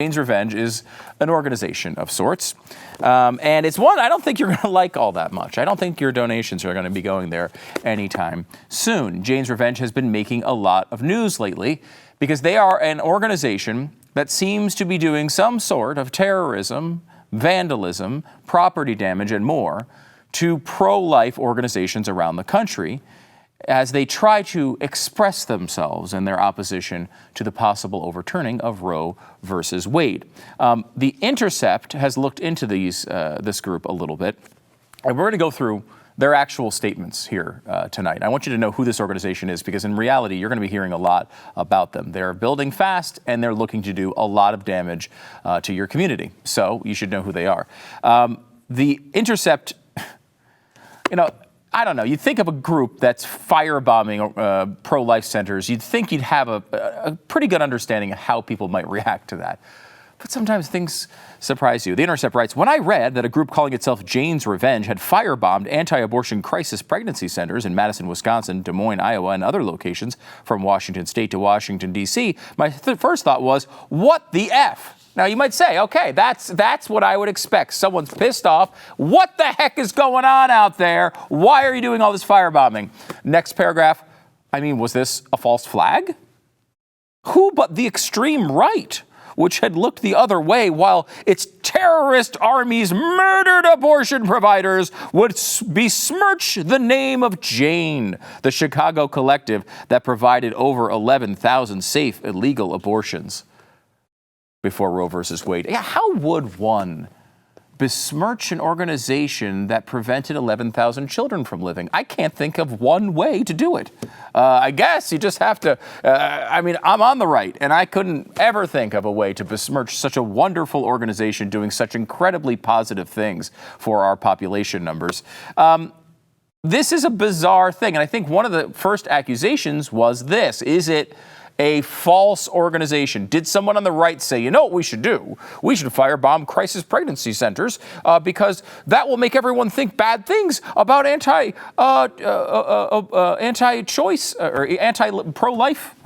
Jane's Revenge is an organization of sorts, and it's one I don't think you're going to like all that much. I don't think your donations are going to be going there anytime soon. Jane's Revenge has been making a lot of news lately because they are an organization that seems to be doing some sort of terrorism, vandalism, property damage, and more to pro-life organizations around the country as they try to express themselves in their opposition to the possible overturning of Roe versus Wade. The Intercept has looked into this group a little bit, and we're going to go through their actual statements here tonight. I want you to know who this organization is because in reality, you're going to be hearing a lot about them. They're building fast, and they're looking to do a lot of damage to your community. So you should know who they are. The Intercept, I don't know. You'd think of a group that's firebombing pro-life centers. You'd think you'd have a pretty good understanding of how people might react to that. But sometimes things surprise you. The Intercept writes, when I read that a group calling itself Jane's Revenge had firebombed anti-abortion crisis pregnancy centers in Madison, Wisconsin, Des Moines, Iowa, and other locations from Washington State to Washington, D.C., my first thought was, what the F? Now, you might say, okay, that's what I would expect. Someone's pissed off. What the heck is going on out there? Why are you doing all this firebombing? Next paragraph, was this a false flag? Who but the extreme right, which had looked the other way while its terrorist armies murdered abortion providers, would besmirch the name of Jane, the Chicago collective that provided over 11,000 safe, illegal abortions before Roe versus Wade. Yeah, how would one besmirch an organization that prevented 11,000 children from living? I can't think of one way to do it. I guess you just have to, I'm on the right, and I couldn't ever think of a way to besmirch such a wonderful organization doing such incredibly positive things for our population numbers. This is a bizarre thing, and I think one of the first accusations was this. Is it a false organization? Did someone on the right say, you know what we should do? We should firebomb crisis pregnancy centers because that will make everyone think bad things about anti-choice or anti-pro-life,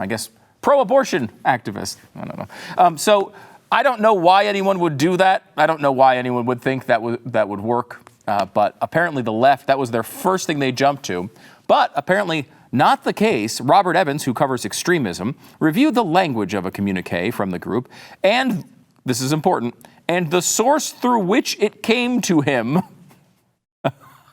pro-abortion activists. I don't know. So I don't know why anyone would do that. I don't know why anyone would think that would work. But apparently the left, that was their first thing they jumped to. But apparently not the case. Robert Evans, who covers extremism, reviewed the language of a communique from the group, and, this is important, and the source through which it came to him.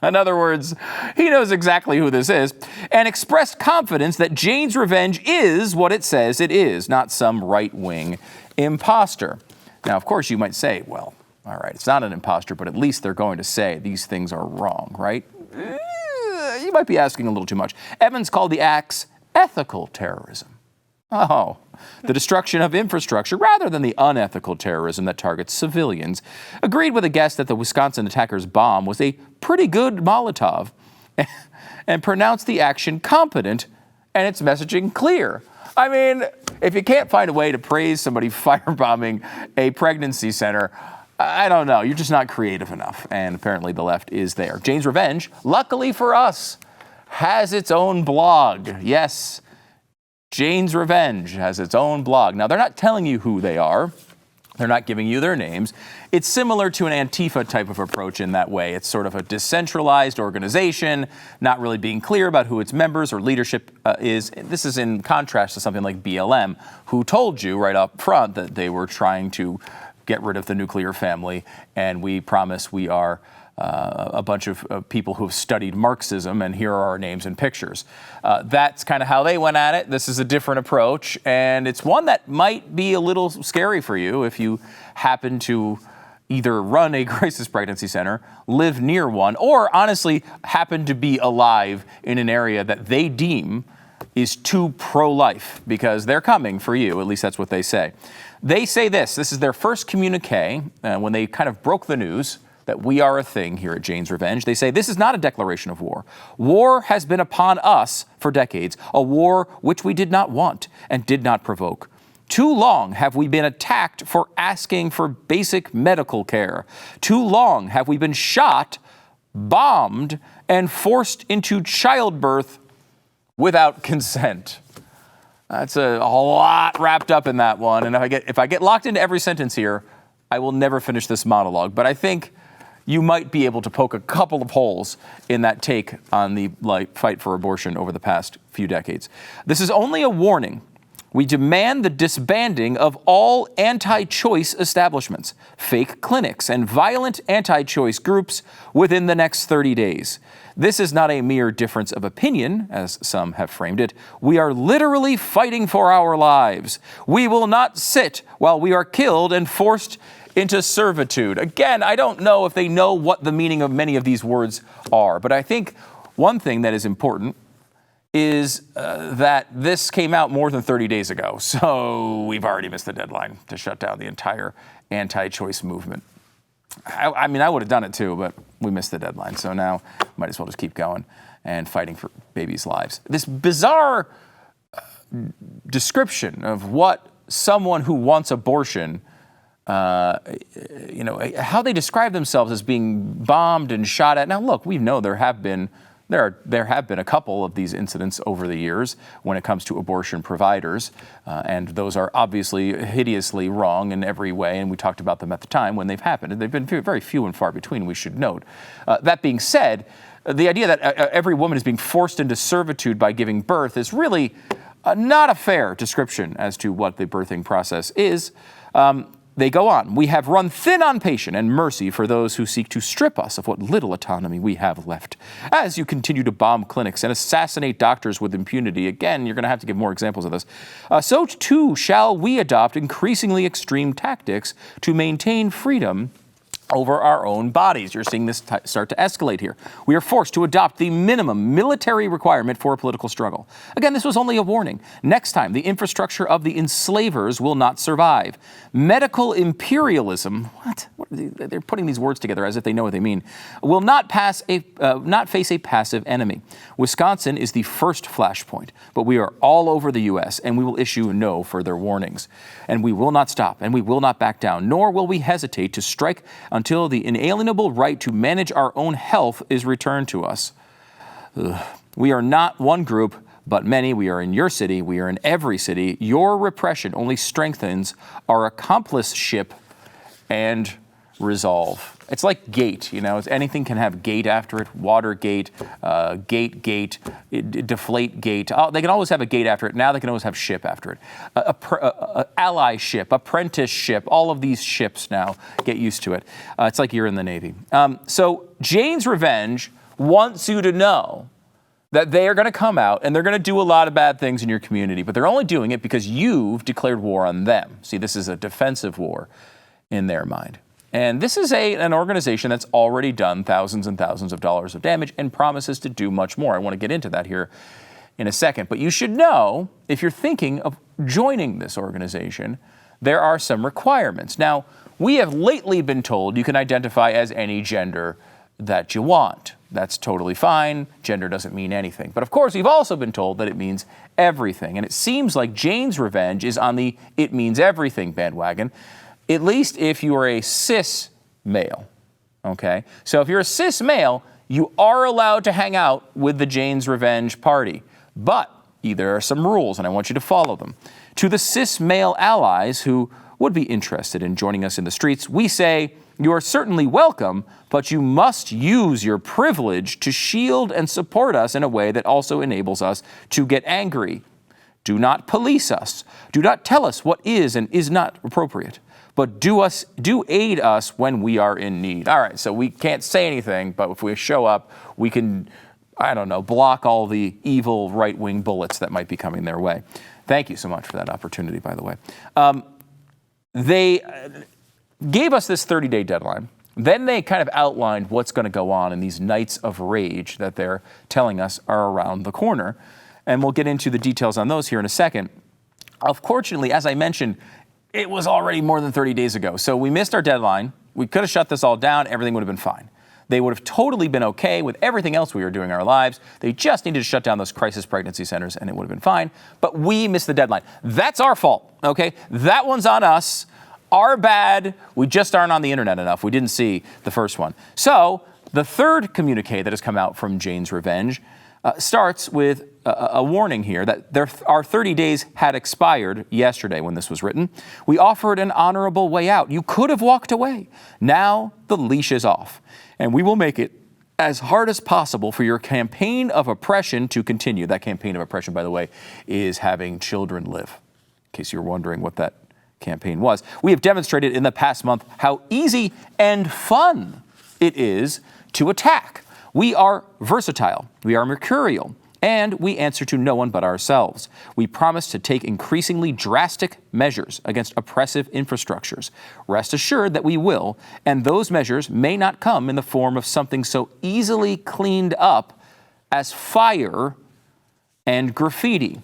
In other words, he knows exactly who this is, and expressed confidence that Jane's Revenge is what it says it is, not some right-wing imposter. Now, of course, you might say, well, all right, it's not an imposter, but at least they're going to say these things are wrong, right? You might be asking a little too much. Evans called the acts ethical terrorism. Oh, the destruction of infrastructure rather than the unethical terrorism that targets civilians. Agreed with a guest that the Wisconsin attacker's bomb was a pretty good Molotov and pronounced the action competent and its messaging clear. If you can't find a way to praise somebody firebombing a pregnancy center, I don't know. You're just not creative enough. And apparently the left is there. Jane's Revenge, luckily for us, has its own blog. Yes, Jane's Revenge has its own blog. Now, they're not telling you who they are. They're not giving you their names. It's similar to an Antifa type of approach in that way. It's sort of a decentralized organization, not really being clear about who its members or leadership is. This is in contrast to something like BLM, who told you right up front that they were trying to get rid of the nuclear family, and we promise we are a bunch of people who have studied Marxism, and here are our names and pictures. That's kind of how they went at it. This is a different approach, and it's one that might be a little scary for you if you happen to either run a crisis pregnancy center, live near one, or honestly happen to be alive in an area that they deem is too pro-life, because they're coming for you. At least that's what they say. They say this is their first communique when they kind of broke the news that we are a thing here at Jane's Revenge. They say, this is not a declaration of war. War has been upon us for decades, a war which we did not want and did not provoke. Too long have we been attacked for asking for basic medical care. Too long have we been shot, bombed, and forced into childbirth without consent. That's a lot wrapped up in that one. And if I get locked into every sentence here, I will never finish this monologue. But I think you might be able to poke a couple of holes in that take on the fight for abortion over the past few decades. This is only a warning. We demand the disbanding of all anti-choice establishments, fake clinics, and violent anti-choice groups within the next 30 days. This is not a mere difference of opinion, as some have framed it. We are literally fighting for our lives. We will not sit while we are killed and forced into servitude. Again, I don't know if they know what the meaning of many of these words are, but I think one thing that is important is that this came out more than 30 days ago. So we've already missed the deadline to shut down the entire anti-choice movement. I mean, I would have done it too, but we missed the deadline. So now might as well just keep going and fighting for babies' lives. This bizarre description of what someone who wants abortion, how they describe themselves as being bombed and shot at. Now, look, we know there have been a couple of these incidents over the years when it comes to abortion providers, and those are obviously hideously wrong in every way, and we talked about them at the time when they've happened, and they've been very few and far between, we should note. That being said, the idea that every woman is being forced into servitude by giving birth is really not a fair description as to what the birthing process is. They go on. We have run thin on patience and mercy for those who seek to strip us of what little autonomy we have left. As you continue to bomb clinics and assassinate doctors with impunity, again, you're going to have to give more examples of this, so too shall we adopt increasingly extreme tactics to maintain freedom over our own bodies. You're seeing this start to escalate here. We are forced to adopt the minimum military requirement for a political struggle. Again, this was only a warning. Next time, the infrastructure of the enslavers will not survive. Medical imperialism, what? They're putting these words together as if they know what they mean, will not face a passive enemy. Wisconsin is the first flashpoint, but we are all over the U.S., and we will issue no further warnings. And we will not stop, and we will not back down, nor will we hesitate to strike until the inalienable right to manage our own health is returned to us. We are not one group, but many. We are in your city. We are in every city. Your repression only strengthens our accompliship and resolve. It's like gate, anything can have gate after it. Watergate, gate, deflate gate. Oh, they can always have a gate after it. Now they can always have ship after it. Ally ship, apprenticeship, all of these ships now, get used to it. It's like you're in the Navy. So Jane's Revenge wants you to know that they are going to come out and they're going to do a lot of bad things in your community, but they're only doing it because you've declared war on them. See, this is a defensive war in their mind. And this is an organization that's already done thousands and thousands of dollars of damage and promises to do much more. I want to get into that here in a second. But you should know, if you're thinking of joining this organization, there are some requirements. Now, we have lately been told you can identify as any gender that you want. That's totally fine. Gender doesn't mean anything. But of course, we've also been told that it means everything. And it seems like Jane's Revenge is on the it means everything bandwagon, at least if you are a cis male, okay? So if you're a cis male, you are allowed to hang out with the Jane's Revenge party. But there are some rules, and I want you to follow them. To the cis male allies who would be interested in joining us in the streets, we say, you are certainly welcome, but you must use your privilege to shield and support us in a way that also enables us to get angry. Do not police us. Do not tell us what is and is not appropriate. But do aid us when we are in need. All right, so we can't say anything, but if we show up, we can, block all the evil right-wing bullets that might be coming their way. Thank you so much for that opportunity, by the way. They gave us this 30-day deadline. Then they kind of outlined what's going to go on in these nights of rage that they're telling us are around the corner. And we'll get into the details on those here in a second. Unfortunately, as I mentioned, it was already more than 30 days ago. So we missed our deadline. We could have shut this all down. Everything would have been fine. They would have totally been okay with everything else we were doing in our lives. They just needed to shut down those crisis pregnancy centers and it would have been fine. But we missed the deadline. That's our fault, okay? That one's on us. Our bad. We just aren't on the internet enough. We didn't see the first one. So the third communique that has come out from Jane's Revenge starts with a warning here that our 30 days had expired yesterday when this was written. We offered an honorable way out. You could have walked away. Now the leash is off, and we will make it as hard as possible for your campaign of oppression to continue. That campaign of oppression, by the way, is having children live, in case you were wondering what that campaign was. We have demonstrated in the past month how easy and fun it is to attack. We are versatile, we are mercurial, and we answer to no one but ourselves. We promise to take increasingly drastic measures against oppressive infrastructures. Rest assured that we will, and those measures may not come in the form of something so easily cleaned up as fire and graffiti.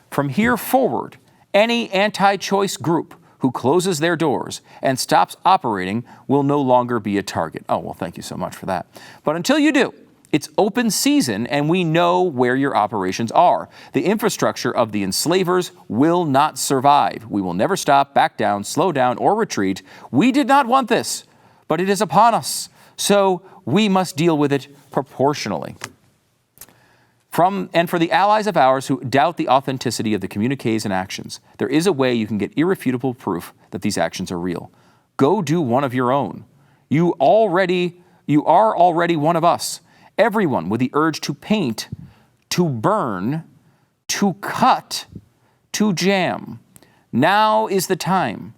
From here forward, any anti-choice group who closes their doors and stops operating will no longer be a target. Oh, well, thank you so much for that. But until you do, it's open season and we know where your operations are. The infrastructure of the enslavers will not survive. We will never stop, back down, slow down, or retreat. We did not want this, but it is upon us. So we must deal with it proportionally. For the allies of ours who doubt the authenticity of the communiques and actions, there is a way you can get irrefutable proof that these actions are real. Go do one of your own. You are already one of us. Everyone with the urge to paint, to burn, to cut, to jam. Now is the time.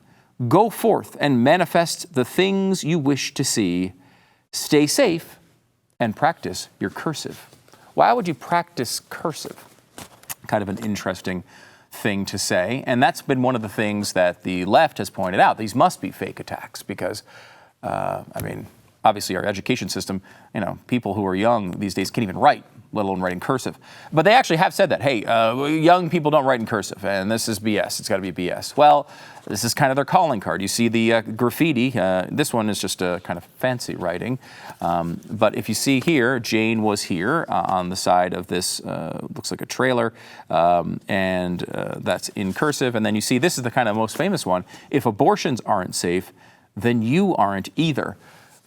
Go forth and manifest the things you wish to see. Stay safe and practice your cursive. Why would you practice cursive? Kind of an interesting thing to say. And that's been one of the things that the left has pointed out. These must be fake attacks because, obviously our education system, people who are young these days can't even write, let alone write in cursive. But they actually have said that, hey, young people don't write in cursive, and this is BS. It's got to be BS. Well, this is kind of their calling card. You see the graffiti. This one is just a kind of fancy writing. But if you see here, Jane was here on the side of this, looks like a trailer, and that's in cursive. And then you see this is the kind of most famous one. If abortions aren't safe, then you aren't either.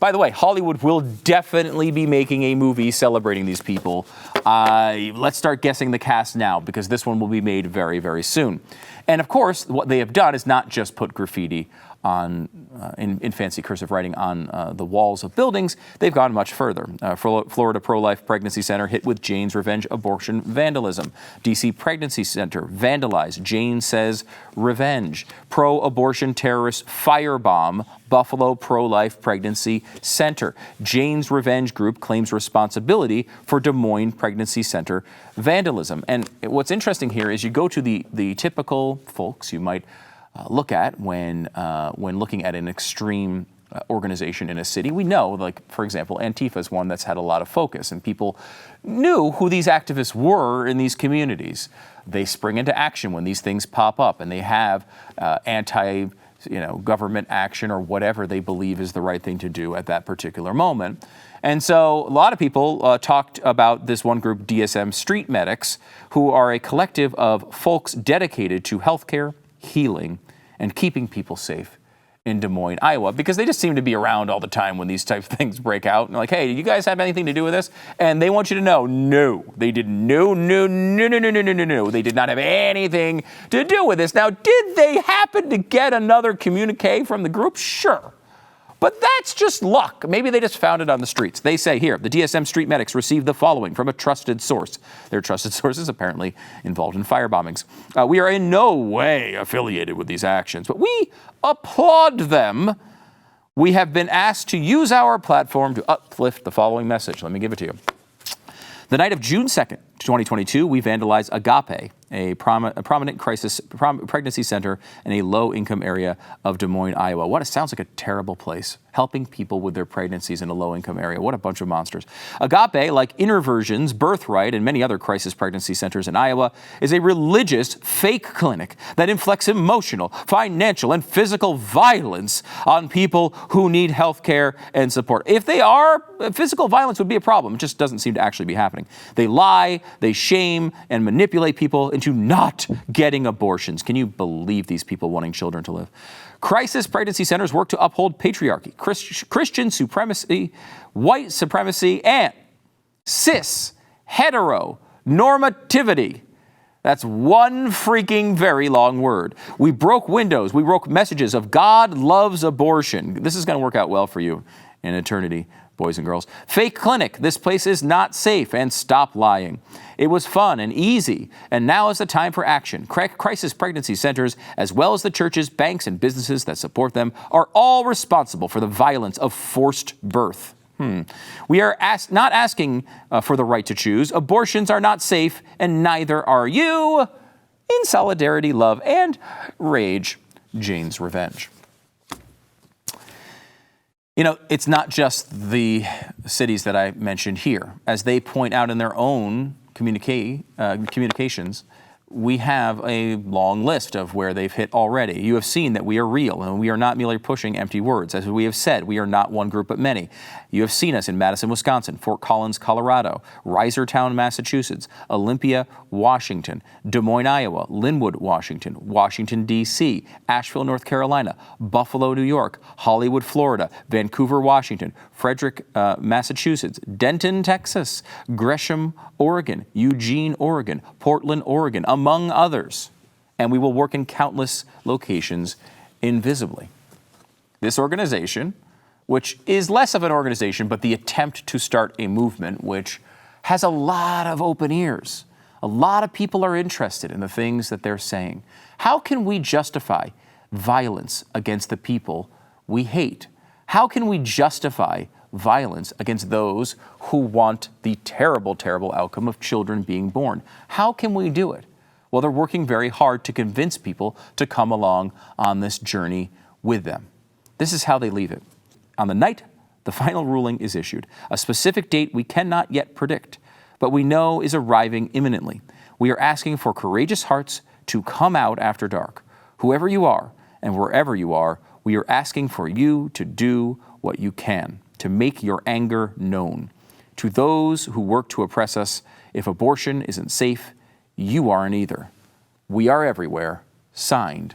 By the way, Hollywood will definitely be making a movie celebrating these people. Let's start guessing the cast now, because this one will be made very, very soon. And of course, what they have done is not just put graffiti on in fancy cursive writing on the walls of buildings. They've gone much further. Florida Pro-Life Pregnancy Center hit with Jane's revenge abortion vandalism. DC Pregnancy Center vandalized. Jane says revenge. Pro-abortion terrorist firebomb Buffalo Pro-Life Pregnancy Center. Jane's Revenge Group claims responsibility for Des Moines Pregnancy Center vandalism. And what's interesting here is you go to the typical folks you might look at when looking at an extreme organization in a city. We know, like, for example, Antifa is one that's had a lot of focus, and people knew who these activists were in these communities. They spring into action when these things pop up, and they have government action or whatever they believe is the right thing to do at that particular moment. And so a lot of people talked about this one group, MSM Street Medics, who are a collective of folks dedicated to healthcare, healing, and keeping people safe in Des Moines, Iowa, because they just seem to be around all the time when these types of things break out. And like, hey, do you guys have anything to do with this? And they want you to know, no, they did no. They did not have anything to do with this. Now, did they happen to get another communique from the group? Sure. But that's just luck. Maybe they just found it on the streets. They say here, the MSM Street Medics received the following from a trusted source. Their trusted source is apparently involved in firebombings. We are in no way affiliated with these actions, but we applaud them. We have been asked to use our platform to uplift the following message. Let me give it to you. The night of June 2nd, 2022, we vandalized Agape, a prominent pregnancy center in a low-income area of Des Moines, Iowa. It sounds like a terrible place, helping people with their pregnancies in a low-income area. What a bunch of monsters. Agape, like Interversions, Birthright, and many other crisis pregnancy centers in Iowa, is a religious fake clinic that inflicts emotional, financial, and physical violence on people who need health care and support. If they are, physical violence would be a problem. It just doesn't seem to actually be happening. They lie, they shame, and manipulate people into not getting abortions. Can you believe these people wanting children to live? Crisis pregnancy centers work to uphold patriarchy, Christian supremacy, white supremacy, and cis heteronormativity. That's one freaking very long word. We broke windows. We broke messages of God loves abortion. This is going to work out well for you in eternity, boys and girls. Fake clinic. This place is not safe, and stop lying. It was fun and easy, and now is the time for action. Crisis pregnancy centers, as well as the churches, banks, and businesses that support them, are all responsible for the violence of forced birth. We are not asking for the right to choose. Abortions are not safe, and neither are you. In solidarity, love, and rage, Jane's Revenge. You know, it's not just the cities that I mentioned here. As they point out in their own communications, we have a long list of where they've hit already. You have seen that we are real, and we are not merely pushing empty words. As we have said, we are not one group but many. You have seen us in Madison, Wisconsin, Fort Collins, Colorado, Reisterstown, Massachusetts, Olympia, Washington, Des Moines, Iowa, Linwood, Washington, Washington, D.C., Asheville, North Carolina, Buffalo, New York, Hollywood, Florida, Vancouver, Washington, Frederick, Massachusetts, Denton, Texas, Gresham, Oregon, Eugene, Oregon, Portland, Oregon, among others. And we will work in countless locations invisibly. This organization, which is less of an organization, but the attempt to start a movement which has a lot of open ears. A lot of people are interested in the things that they're saying. How can we justify violence against the people we hate? How can we justify violence against those who want the terrible, terrible outcome of children being born? How can we do it? Well, they're working very hard to convince people to come along on this journey with them. This is how they leave it. On the night the final ruling is issued, a specific date we cannot yet predict, but we know is arriving imminently. We are asking for courageous hearts to come out after dark. Whoever you are and wherever you are, we are asking for you to do what you can to make your anger known. To those who work to oppress us, if abortion isn't safe, you aren't either. We are everywhere. Signed,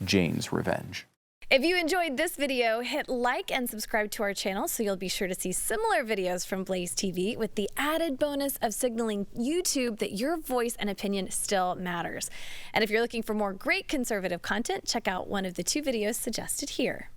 Jane's Revenge. If you enjoyed this video, hit like and subscribe to our channel so you'll be sure to see similar videos from BlazeTV with the added bonus of signaling YouTube that your voice and opinion still matters. And if you're looking for more great conservative content, check out one of the 2 videos suggested here.